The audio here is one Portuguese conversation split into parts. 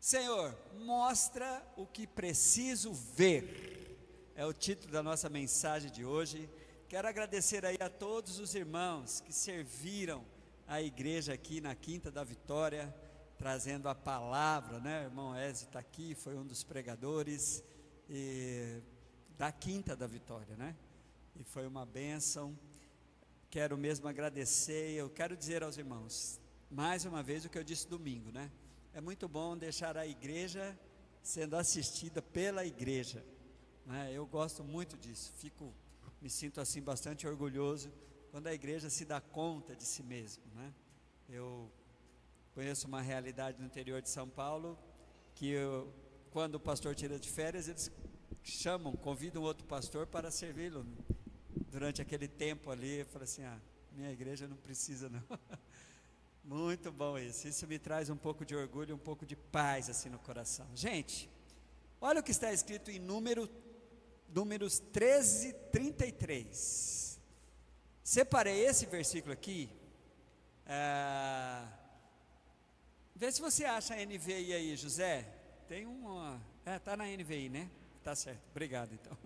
Senhor, mostra o que preciso ver, é o título da nossa mensagem de hoje. Quero agradecer aí a todos os irmãos que serviram a igreja aqui na Quinta da Vitória, trazendo a palavra, né? O irmão Ezio está aqui, foi um dos pregadores da Quinta da Vitória, né? E foi uma bênção. Quero mesmo agradecer. Eu quero dizer aos irmãos, mais uma vez, o que eu disse domingo, né? É muito bom deixar a igreja sendo assistida pela igreja, né? Eu gosto muito disso, me sinto assim bastante orgulhoso quando a igreja se dá conta de si mesmo, né? Eu conheço uma realidade no interior de São Paulo, quando o pastor tira de férias, eles convidam outro pastor para servi-lo durante aquele tempo ali. Eu falo assim, minha igreja não precisa não. Muito bom isso me traz um pouco de orgulho, um pouco de paz assim no coração. Gente, olha o que está escrito em Números 13, 33. Separei esse versículo aqui, vê se você acha a NVI aí, José. Tem uma, está na NVI, né? Tá certo, obrigado então.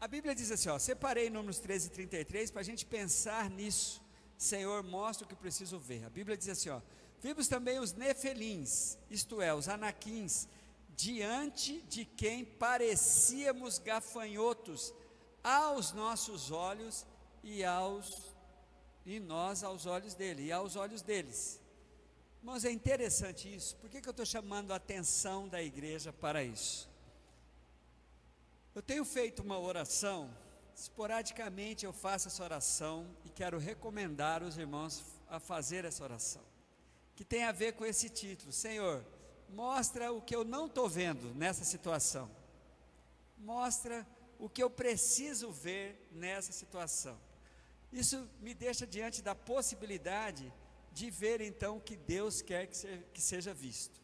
A Bíblia diz assim, separei Números 13, 33 para a gente pensar nisso. Senhor, mostra o que preciso ver. A Bíblia diz assim, vimos também os nefelins, isto é, os anaquins, diante de quem parecíamos gafanhotos aos nossos olhos e nós aos olhos dele, e aos olhos deles. Irmãos, é interessante isso. Por que eu estou chamando a atenção da igreja para isso? Eu tenho feito uma oração, esporadicamente eu faço essa oração e quero recomendar os irmãos a fazer essa oração, que tem a ver com esse título: Senhor, mostra o que eu não estou vendo nessa situação, mostra o que eu preciso ver nessa situação. Isso me deixa diante da possibilidade de ver então o que Deus quer que seja visto.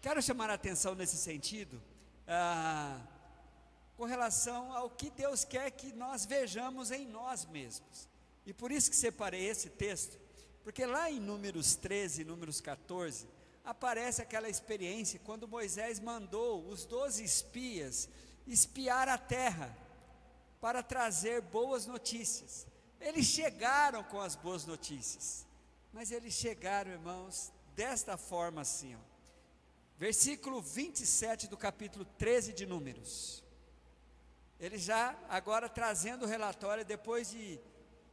Quero chamar a atenção nesse sentido, com relação ao que Deus quer que nós vejamos em nós mesmos. E por isso que separei esse texto, porque lá em Números 13 e Números 14, aparece aquela experiência quando Moisés mandou os 12 espias espiar a terra, para trazer boas notícias. Eles chegaram com as boas notícias, mas eles chegaram, irmãos, desta forma assim, versículo 27 do capítulo 13 de Números. Ele já agora trazendo o relatório, depois de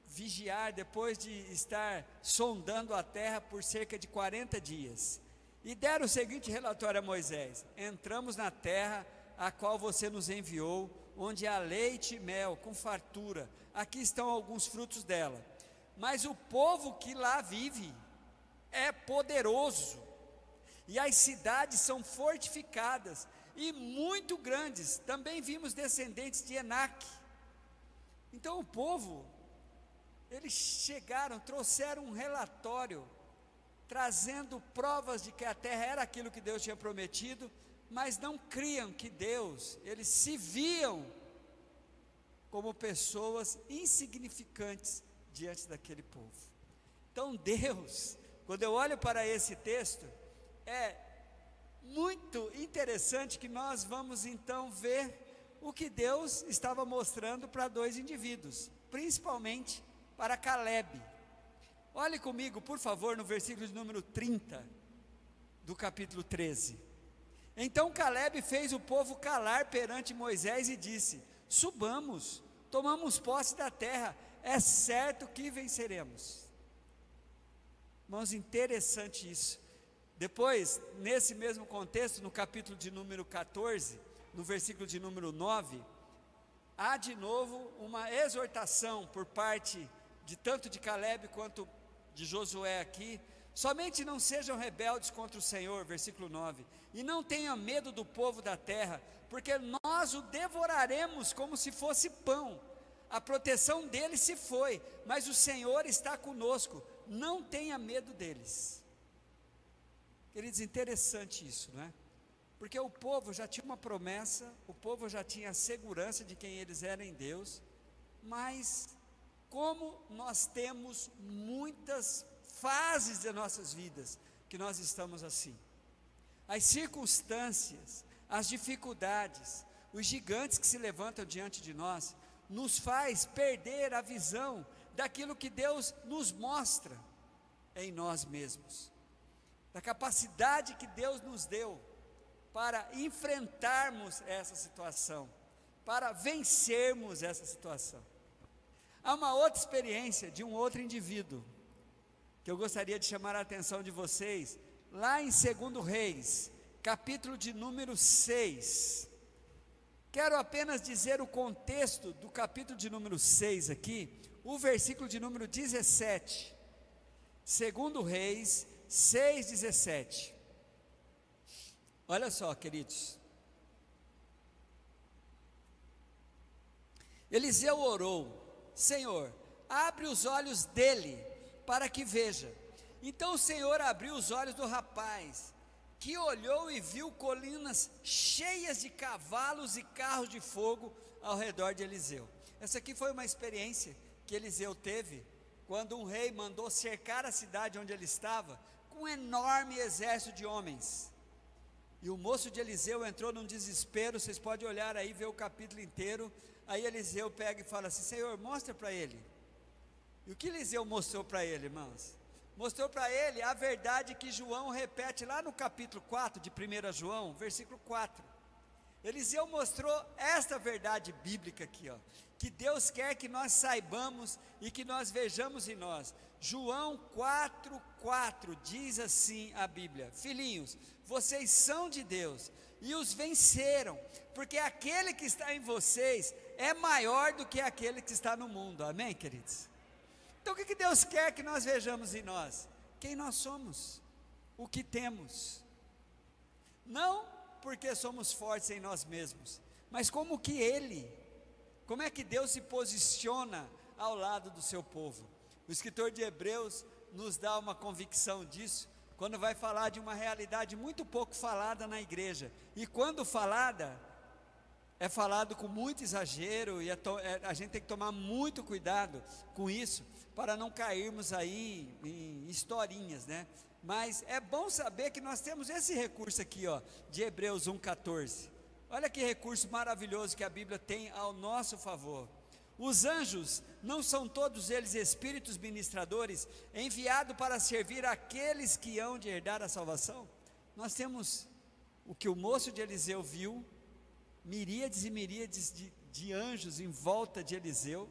vigiar, depois de estar sondando a terra por cerca de 40 dias, e deram o seguinte relatório a Moisés: entramos na terra a qual você nos enviou, onde há leite e mel com fartura, aqui estão alguns frutos dela, mas o povo que lá vive é poderoso, e as cidades são fortificadas e muito grandes. Também vimos descendentes de Enaque. Então o povo, eles chegaram, trouxeram um relatório, trazendo provas de que a terra era aquilo que Deus tinha prometido, mas não criam que Deus, eles se viam como pessoas insignificantes diante daquele povo. Então Deus, quando eu olho para esse texto, é muito interessante que nós vamos então ver o que Deus estava mostrando para dois indivíduos, principalmente para Caleb. Olhe comigo, por favor, no versículo de número 30 do capítulo 13. Então Caleb fez o povo calar perante Moisés e disse: subamos, tomamos posse da terra, é certo que venceremos. Irmãos, interessante isso. Depois, nesse mesmo contexto, no capítulo de número 14, no versículo de número 9, há de novo uma exortação por parte de tanto de Caleb quanto de Josué aqui: somente não sejam rebeldes contra o Senhor, versículo 9, e não tenham medo do povo da terra, porque nós o devoraremos como se fosse pão. A proteção deles se foi, mas o Senhor está conosco, não tenha medo deles. Queridos, interessante isso, não é? Porque o povo já tinha uma promessa, o povo já tinha a segurança de quem eles eram em Deus, mas como nós temos muitas fases de nossas vidas que nós estamos assim. As circunstâncias, as dificuldades, os gigantes que se levantam diante de nós, nos faz perder a visão daquilo que Deus nos mostra em nós mesmos, da capacidade que Deus nos deu para enfrentarmos essa situação, para vencermos essa situação. Há uma outra experiência de um outro indivíduo, que eu gostaria de chamar a atenção de vocês, lá em 2 Reis, capítulo de número 6, quero apenas dizer o contexto do capítulo de número 6 aqui, o versículo de número 17, 2 Reis 6,17, olha só, queridos, Eliseu orou: Senhor, abre os olhos dele, para que veja. Então o Senhor abriu os olhos do rapaz, que olhou e viu colinas cheias de cavalos e carros de fogo ao redor de Eliseu. Essa aqui foi uma experiência que Eliseu teve, quando um rei mandou cercar a cidade onde ele estava, com um enorme exército de homens, e o moço de Eliseu entrou num desespero. Vocês podem olhar aí, ver o capítulo inteiro. Aí Eliseu pega e fala assim: Senhor, mostra para ele. E o que Eliseu mostrou para ele, irmãos? Mostrou para ele a verdade que João repete lá no capítulo 4 de 1 João, versículo 4. Eliseu mostrou esta verdade bíblica aqui, ó, que Deus quer que nós saibamos e que nós vejamos em nós. João 4,4 diz assim a Bíblia: Filhinhos, vocês são de Deus e os venceram, porque aquele que está em vocês é maior do que aquele que está no mundo. Amém, queridos? Então o que Deus quer que nós vejamos em nós? Quem nós somos, o que temos, não porque somos fortes em nós mesmos, mas como é que Deus se posiciona ao lado do seu povo. O escritor de Hebreus nos dá uma convicção disso, quando vai falar de uma realidade muito pouco falada na igreja, e quando falada, é falado com muito exagero, e a gente tem que tomar muito cuidado com isso, para não cairmos aí em historinhas, né? Mas é bom saber que nós temos esse recurso aqui, ó, de Hebreus 1,14, olha que recurso maravilhoso que a Bíblia tem ao nosso favor. Os anjos, não são todos eles espíritos ministradores, enviados para servir aqueles que hão de herdar a salvação? Nós temos o que o moço de Eliseu viu, miríades e miríades de anjos em volta de Eliseu,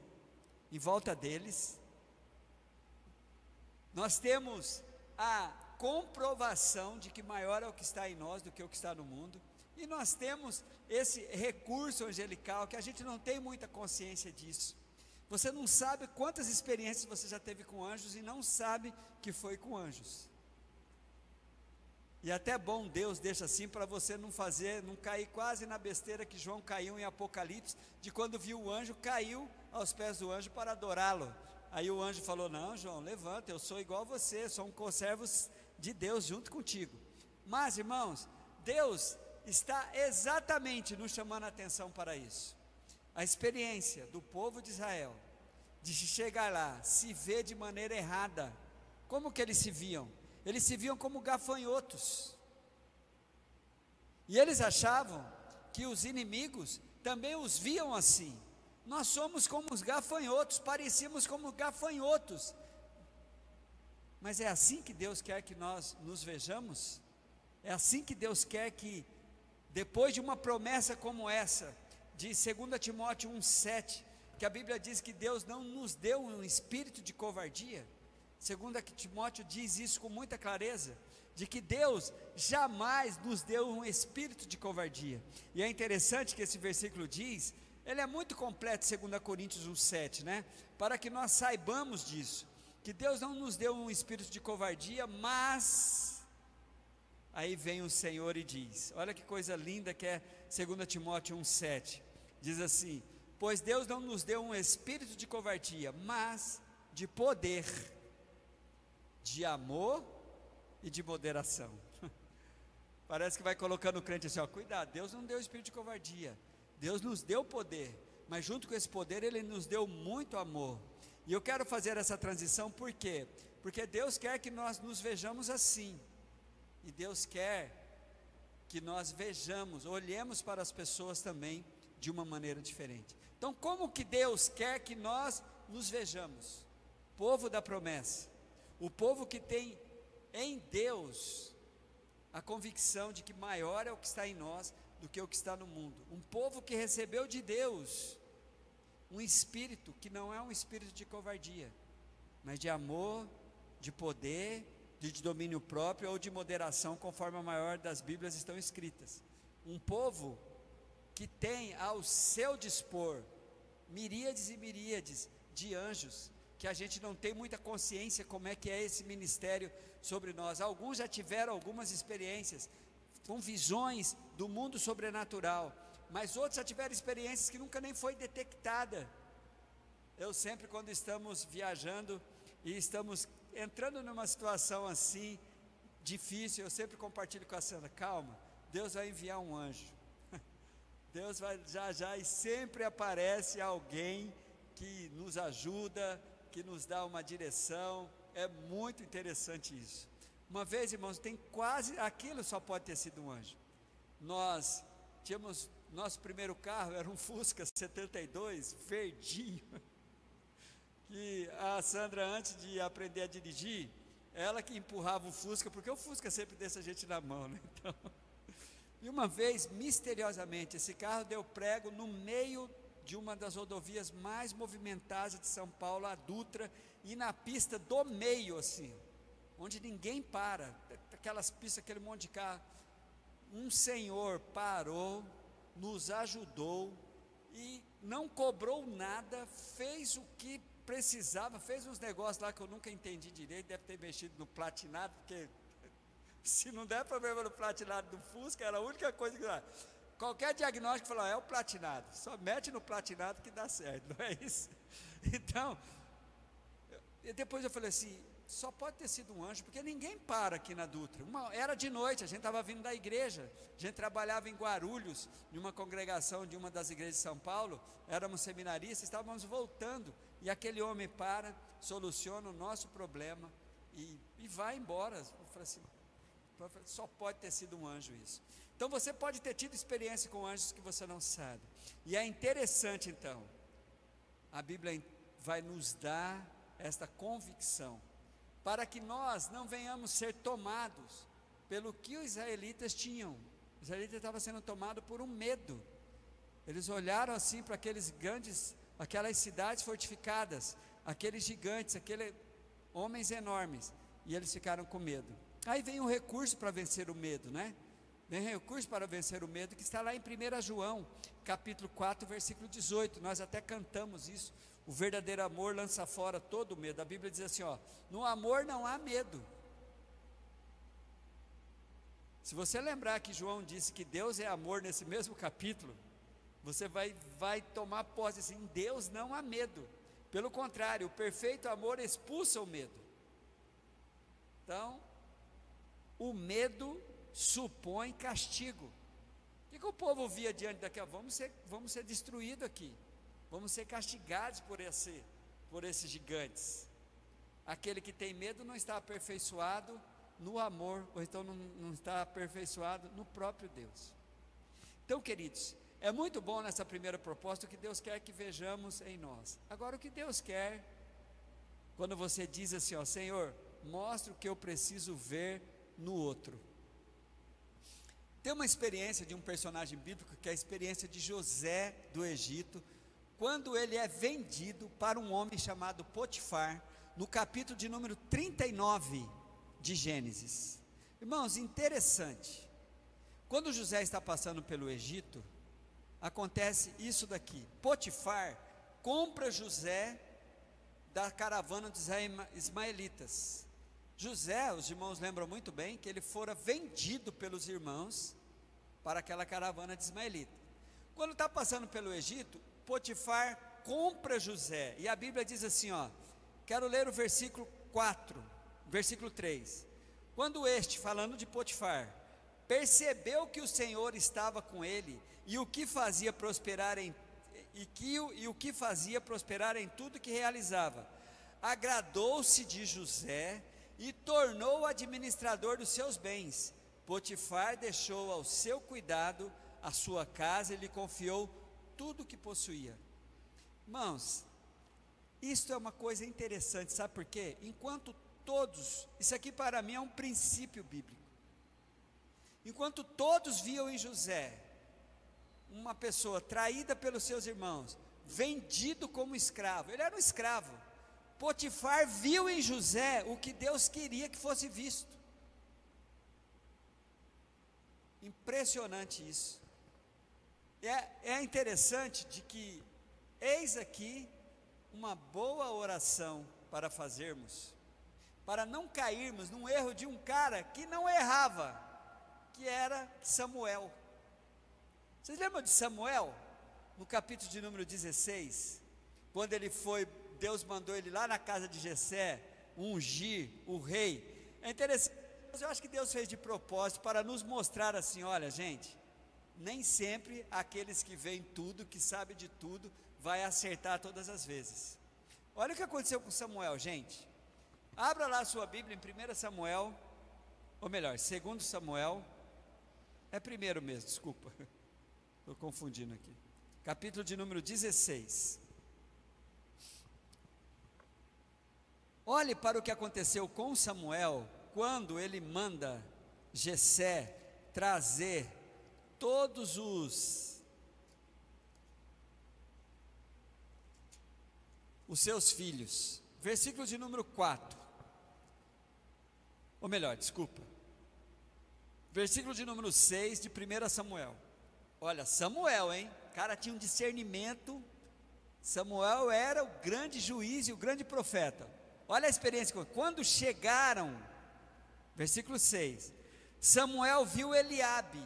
em volta deles. Nós temos a comprovação de que maior é o que está em nós do que o que está no mundo, e nós temos esse recurso angelical que a gente não tem muita consciência disso. Você não sabe quantas experiências você já teve com anjos e não sabe que foi com anjos. E até bom Deus deixa assim para você não cair quase na besteira que João caiu em Apocalipse, de quando viu o anjo, caiu aos pés do anjo para adorá-lo. Aí o anjo falou: não, João, levanta, eu sou igual a você, sou um conservo de Deus junto contigo. Mas, irmãos, Deus está exatamente nos chamando a atenção para isso. A experiência do povo de Israel, de chegar lá, se ver de maneira errada. Como que eles se viam? Eles se viam como gafanhotos, e eles achavam que os inimigos também os viam assim. Nós somos como os gafanhotos, parecíamos como gafanhotos, mas é assim que Deus quer que nós nos vejamos? É assim que Deus quer que, depois de uma promessa como essa, de 2 Timóteo 1,7, que a Bíblia diz que Deus não nos deu um espírito de covardia? 2 Timóteo diz isso com muita clareza, de que Deus jamais nos deu um espírito de covardia. E é interessante que esse versículo diz, ele é muito completo, 2 Coríntios 1,7, né? Para que nós saibamos disso, que Deus não nos deu um espírito de covardia, mas, aí vem o Senhor e diz, olha que coisa linda que é 2 Timóteo 1,7, diz assim: pois Deus não nos deu um espírito de covardia, mas de poder, de amor e de moderação. Parece que vai colocando o crente assim, ó, cuidado, Deus não deu espírito de covardia, Deus nos deu poder, mas junto com esse poder Ele nos deu muito amor. E eu quero fazer essa transição porque Porque Deus quer que nós nos vejamos assim, e Deus quer que nós vejamos, olhemos para as pessoas também de uma maneira diferente. Então, como que Deus quer que nós nos vejamos? Povo da promessa, o povo que tem em Deus a convicção de que maior é o que está em nós do que o que está no mundo. Um povo que recebeu de Deus um espírito que não é um espírito de covardia, mas de amor, de poder, de domínio próprio ou de moderação, conforme a maior das Bíblias estão escritas. Um povo que tem ao seu dispor miríades e miríades de anjos, que a gente não tem muita consciência como é que é esse ministério sobre nós. Alguns já tiveram algumas experiências com visões do mundo sobrenatural, mas outros já tiveram experiências que nunca nem foi detectada. Eu sempre, quando estamos viajando e estamos entrando numa situação assim, difícil, eu sempre compartilho com a Sandra: calma, Deus vai enviar um anjo, Deus vai já, e sempre aparece alguém que nos ajuda, que nos dá uma direção. É muito interessante isso. Uma vez, irmãos, tem quase, aquilo só pode ter sido um anjo. Nós tínhamos, nosso primeiro carro era um Fusca 72, verdinho, que a Sandra, antes de aprender a dirigir, ela que empurrava o Fusca, porque o Fusca sempre deixa a gente na mão, né? Então, e uma vez, misteriosamente, esse carro deu prego no meio de uma das rodovias mais movimentadas de São Paulo, a Dutra, e na pista do meio, assim, onde ninguém para, aquelas pistas, aquele monte de carro. Um senhor parou, nos ajudou e não cobrou nada, fez o que precisava, fez uns negócios lá que eu nunca entendi direito, deve ter mexido no platinado, porque se não der problema no platinado do Fusca, era a única coisa que dá. Qualquer diagnóstico falou: é o platinado, só mete no platinado que dá certo, não é isso? Então, e depois eu falei assim: só pode ter sido um anjo, porque ninguém para aqui na Dutra. Era de noite, a gente estava vindo da igreja, a gente trabalhava em Guarulhos, em uma congregação de uma das igrejas de São Paulo, éramos seminaristas, estávamos voltando, e aquele homem para, soluciona o nosso problema, e vai embora. Eu falei assim: só pode ter sido um anjo isso. Então você pode ter tido experiência com anjos que você não sabe, e é interessante. Então a Bíblia vai nos dar esta convicção, para que nós não venhamos ser tomados pelo que os israelitas tinham. Os israelitas estavam sendo tomados por um medo. Eles olharam assim para aquelas cidades fortificadas, aqueles gigantes, aqueles homens enormes, e eles ficaram com medo. Aí vem um recurso para vencer o medo, né? Vem um recurso para vencer o medo, que está lá em 1 João, capítulo 4, versículo 18, nós até cantamos isso: o verdadeiro amor lança fora todo o medo. A Bíblia diz assim, ó: no amor não há medo. Se você lembrar que João disse que Deus é amor nesse mesmo capítulo, você vai tomar posse assim: em Deus não há medo, pelo contrário, o perfeito amor expulsa o medo. Então, o medo supõe castigo. O que o povo via diante daquela? Vamos ser destruídos aqui, vamos ser castigados por esses gigantes. Aquele que tem medo não está aperfeiçoado no amor, ou então não está aperfeiçoado no próprio Deus. Então, queridos, é muito bom nessa primeira proposta o que Deus quer que vejamos em nós. Agora, o que Deus quer quando você diz assim, ó: Senhor, mostra o que eu preciso ver no outro. Tem uma experiência de um personagem bíblico, que é a experiência de José do Egito, quando ele é vendido para um homem chamado Potifar, no capítulo de número 39 de Gênesis. Irmãos, interessante, quando José está passando pelo Egito, acontece isso daqui: Potifar compra José da caravana dos ismaelitas. José, os irmãos lembram muito bem que ele fora vendido pelos irmãos para aquela caravana de ismaelita. Quando está passando pelo Egito, Potifar compra José, e a Bíblia diz assim, ó, quero ler o versículo 4, versículo 3, quando este, falando de Potifar, percebeu que o Senhor estava com ele, e o que fazia prosperar em tudo que realizava, agradou-se de José e tornou-o administrador dos seus bens. Potifar deixou ao seu cuidado a sua casa e lhe confiou tudo o que possuía. Irmãos, isto é uma coisa interessante, sabe por quê? Enquanto todos, isso aqui para mim é um princípio bíblico. Enquanto todos viam em José uma pessoa traída pelos seus irmãos, vendido como escravo, ele era um escravo. Potifar viu em José o que Deus queria que fosse visto. Impressionante isso. É interessante de que, eis aqui uma boa oração para fazermos, para não cairmos num erro de um cara que não errava, que era Samuel. Vocês lembram de Samuel? No capítulo de número 16, quando ele foi, Deus mandou ele lá na casa de Jessé, ungir o rei. É interessante, eu acho que Deus fez de propósito para nos mostrar assim, olha gente, nem sempre aqueles que veem tudo, que sabem de tudo, vai acertar todas as vezes. Olha o que aconteceu com Samuel, gente. Abra lá a sua Bíblia em 1 Samuel, ou melhor, 2 Samuel, é primeiro mesmo, desculpa, estou confundindo aqui, capítulo de número 16. Olhe para o que aconteceu com Samuel, quando ele manda Jessé trazer todos os seus filhos, versículo de número 4, ou melhor, desculpa, versículo de número 6 de 1 Samuel, olha, Samuel, hein, o cara tinha um discernimento, Samuel era o grande juiz e o grande profeta, olha a experiência, quando chegaram, versículo 6, Samuel viu Eliabe,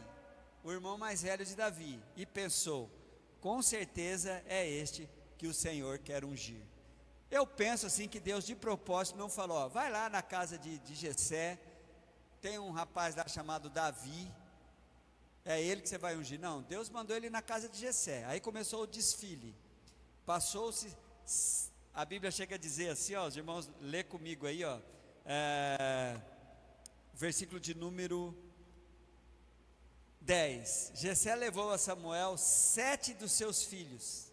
o irmão mais velho de Davi, e pensou, com certeza é este que o Senhor quer ungir. Eu penso assim que Deus de propósito não falou, ó, vai lá na casa de Jessé, tem um rapaz lá chamado Davi, é ele que você vai ungir. Não, Deus mandou ele na casa de Jessé. Aí começou o desfile, passou-se, a Bíblia chega a dizer assim, ó, os irmãos, lê comigo aí, ó, versículo de número 10, Jessé levou a Samuel 7 dos seus filhos,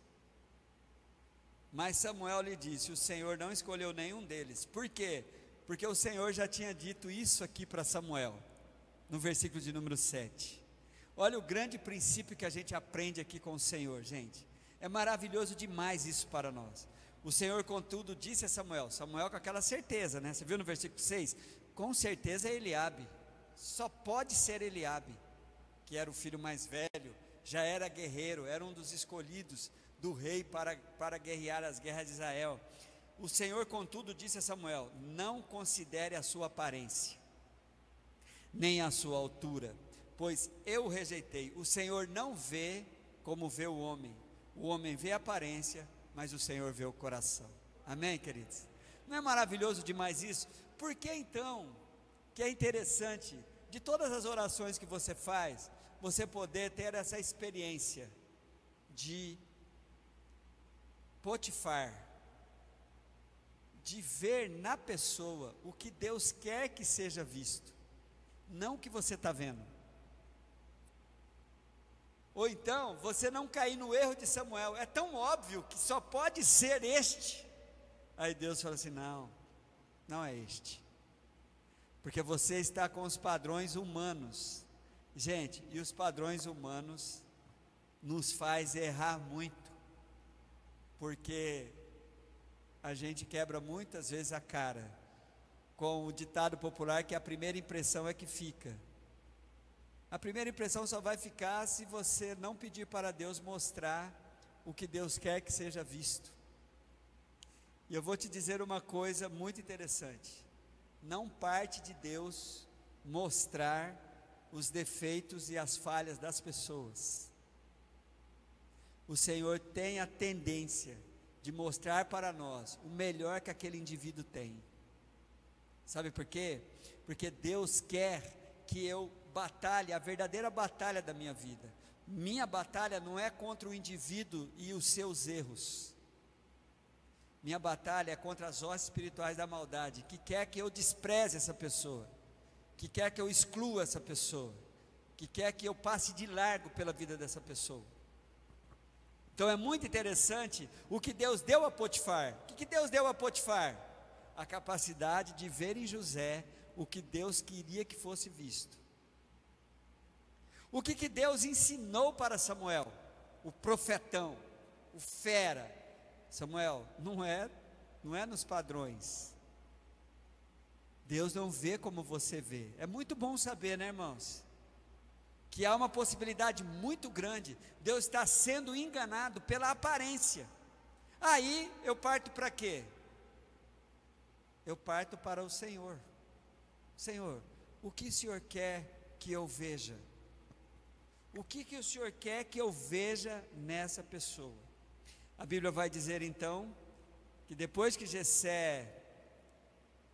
mas Samuel lhe disse, o Senhor não escolheu nenhum deles. Por quê? Porque o Senhor já tinha dito isso aqui para Samuel, no versículo de número 7, olha o grande princípio que a gente aprende aqui com o Senhor, gente, é maravilhoso demais isso para nós. O Senhor contudo disse a Samuel, Samuel com aquela certeza, né? Você viu no versículo 6, com certeza é Eliabe, só pode ser Eliabe, que era o filho mais velho, já era guerreiro, era um dos escolhidos do rei para guerrear as guerras de Israel. O Senhor contudo disse a Samuel, não considere a sua aparência, nem a sua altura, pois eu o rejeitei. O Senhor não vê como vê o homem vê a aparência, mas o Senhor vê o coração. Amém, queridos? Não é maravilhoso demais isso? Por que então, que é interessante, de todas as orações que você faz, você poder ter essa experiência de Potifar, de ver na pessoa o que Deus quer que seja visto, não o que você está vendo. Ou então, você não cair no erro de Samuel, é tão óbvio que só pode ser este. Aí Deus fala assim, não, não é este, porque você está com os padrões humanos, gente, e os padrões humanos nos faz errar muito, porque a gente quebra muitas vezes a cara, com o ditado popular que a primeira impressão é que fica. A primeira impressão só vai ficar se você não pedir para Deus mostrar o que Deus quer que seja visto. E eu vou te dizer uma coisa muito interessante, não parte de Deus mostrar os defeitos e as falhas das pessoas. O Senhor tem a tendência de mostrar para nós o melhor que aquele indivíduo tem. Sabe por quê? Porque Deus quer que eu batalhe, a verdadeira batalha da minha vida. Minha batalha não é contra o indivíduo e os seus erros. Minha batalha é contra as hostes espirituais da maldade, que quer que eu despreze essa pessoa, que quer que eu exclua essa pessoa, que quer que eu passe de largo pela vida dessa pessoa. Então é muito interessante o que Deus deu a Potifar. O que Deus deu a Potifar? A capacidade de ver em José o que Deus queria que fosse visto. O que Deus ensinou para Samuel? O profetão, o fera. Samuel, não é nos padrões. Deus não vê como você vê. É muito bom saber, né, irmãos? Que há uma possibilidade muito grande, Deus está sendo enganado pela aparência. Aí eu parto para quê? Eu parto para o Senhor. Senhor, o que o Senhor quer que eu veja? O que o Senhor quer que eu veja nessa pessoa? A Bíblia vai dizer então, que depois que Jessé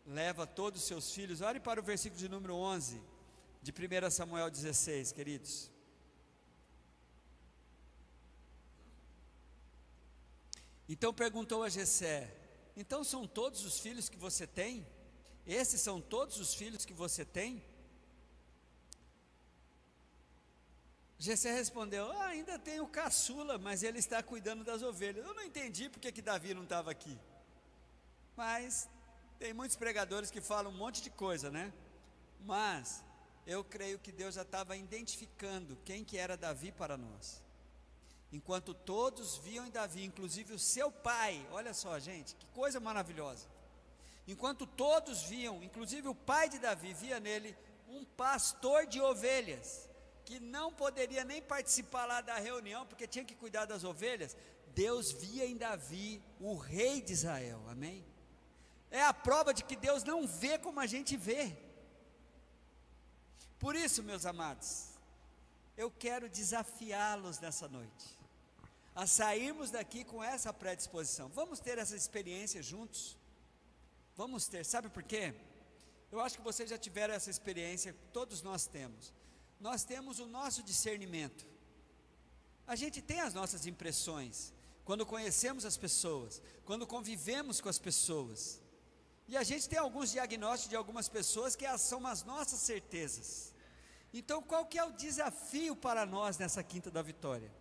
leva todos os seus filhos, olhe para o versículo de número 11, de 1 Samuel 16, queridos. Então perguntou a Jessé: então são todos os filhos que você tem? Esses são todos os filhos que você tem? Jessé respondeu: ainda tem o caçula, mas ele está cuidando das ovelhas. Eu não entendi porque que Davi não estava aqui, mas tem muitos pregadores que falam um monte de coisa, né? Mas eu creio que Deus já estava identificando quem que era Davi para nós. Enquanto todos viam em Davi, inclusive o seu pai, olha só, gente, que coisa maravilhosa. Enquanto todos viam, inclusive o pai de Davi, via nele um pastor de ovelhas, que não poderia nem participar lá da reunião, porque tinha que cuidar das ovelhas. Deus via em Davi o rei de Israel, amém? É a prova de que Deus não vê como a gente vê. Por isso, meus amados, eu quero desafiá-los nessa noite, a sairmos daqui com essa predisposição. Vamos ter essa experiência juntos? Vamos ter, sabe por quê? Eu acho que vocês já tiveram essa experiência, todos nós temos. Nós temos o nosso discernimento, a gente tem as nossas impressões, quando conhecemos as pessoas, quando convivemos com as pessoas, e a gente tem alguns diagnósticos de algumas pessoas que são as nossas certezas. Então qual que é o desafio para nós nessa Quinta da Vitória?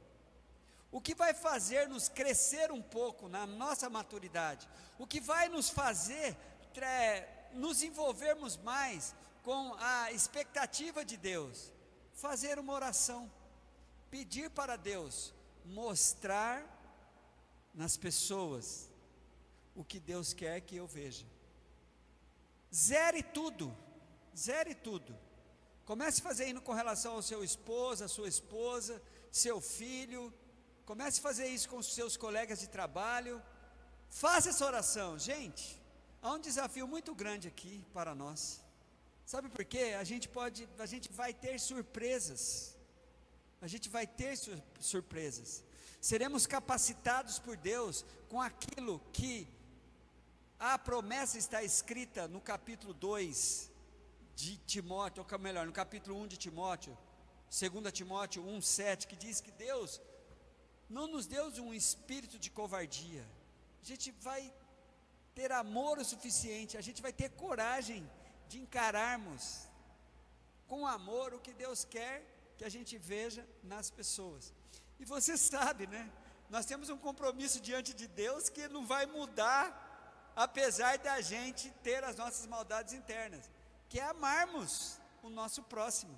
O que vai fazer nos crescer um pouco na nossa maturidade? O que vai nos fazer nos envolvermos mais com a expectativa de Deus? Fazer uma oração, pedir para Deus mostrar nas pessoas o que Deus quer que eu veja. Zere tudo, zere tudo. Comece a fazer isso com relação ao seu esposo, a sua esposa, seu filho. Comece a fazer isso com os seus colegas de trabalho. Faça essa oração. Gente, há um desafio muito grande aqui para nós. Sabe por quê? A gente vai ter surpresas. A gente vai ter surpresas. Seremos capacitados por Deus com aquilo que a promessa está escrita no capítulo 2 de Timóteo, ou melhor, no capítulo 1 de Timóteo, 2 Timóteo 1:7, que diz que Deus não nos deu um espírito de covardia. A gente vai ter amor o suficiente, a gente vai ter coragem de encararmos com amor o que Deus quer que a gente veja nas pessoas. E você sabe, né? Nós temos um compromisso diante de Deus que não vai mudar, apesar da gente ter as nossas maldades internas, que é amarmos o nosso próximo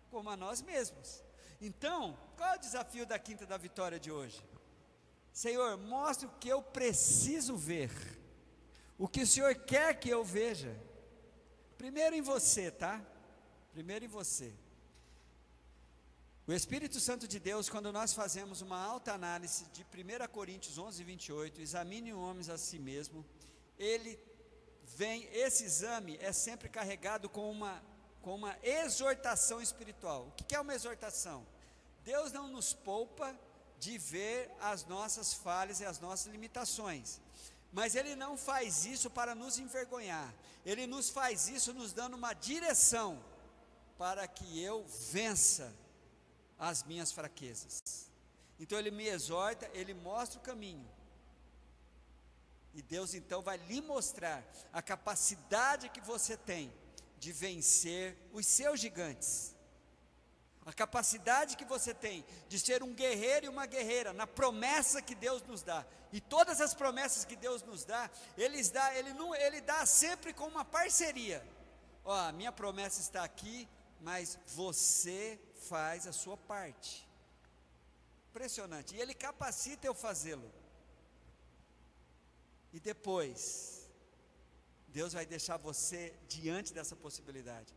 como a nós mesmos. Então, qual é o desafio da Quinta da Vitória de hoje? Senhor, mostre o que eu preciso ver, o que o Senhor quer que eu veja. Primeiro em você, tá? Primeiro em você. O Espírito Santo de Deus, quando nós fazemos uma alta análise de 1 Coríntios 11:28, examine o homem a si mesmo, esse exame é sempre carregado com uma exortação espiritual. O que é uma exortação? Deus não nos poupa de ver as nossas falhas e as nossas limitações, mas Ele não faz isso para nos envergonhar, Ele nos faz isso nos dando uma direção, para que eu vença as minhas fraquezas. Então Ele me exorta, Ele mostra o caminho, E Deus então vai lhe mostrar a capacidade que você tem de vencer os seus gigantes. A capacidade que você tem de ser um guerreiro e uma guerreira na promessa que Deus nos dá. E todas as promessas que Deus nos dá, Ele dá sempre com uma parceria. Ó, a minha promessa está aqui, mas você faz a sua parte. Impressionante. E Ele capacita eu fazê-lo. E depois, Deus vai deixar você diante dessa possibilidade.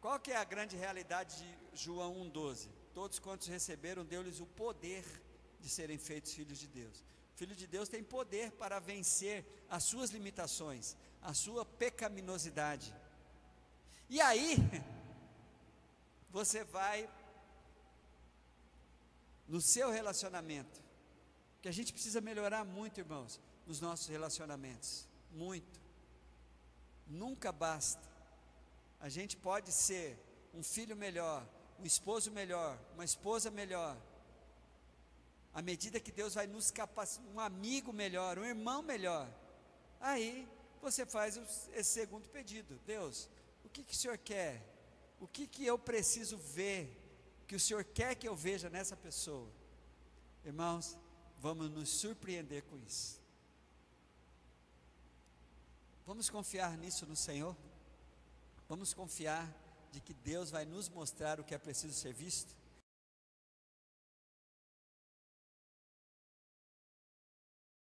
Qual que é a grande realidade de João 1,12? Todos quantos receberam, deu-lhes o poder de serem feitos filhos de Deus. O Filho de Deus tem poder para vencer as suas limitações, a sua pecaminosidade. E aí, você vai no seu relacionamento, que a gente precisa melhorar muito, irmãos, nos nossos relacionamentos, muito. Nunca basta. A gente pode ser um filho melhor, um esposo melhor, uma esposa melhor, à medida que Deus vai nos capacitar, um amigo melhor, um irmão melhor. Aí você faz esse segundo pedido: Deus, o que o Senhor quer? O que eu preciso ver, que o Senhor quer que eu veja nessa pessoa? Irmãos, vamos nos surpreender com isso. Vamos confiar nisso no Senhor? Vamos confiar de que Deus vai nos mostrar o que é preciso ser visto?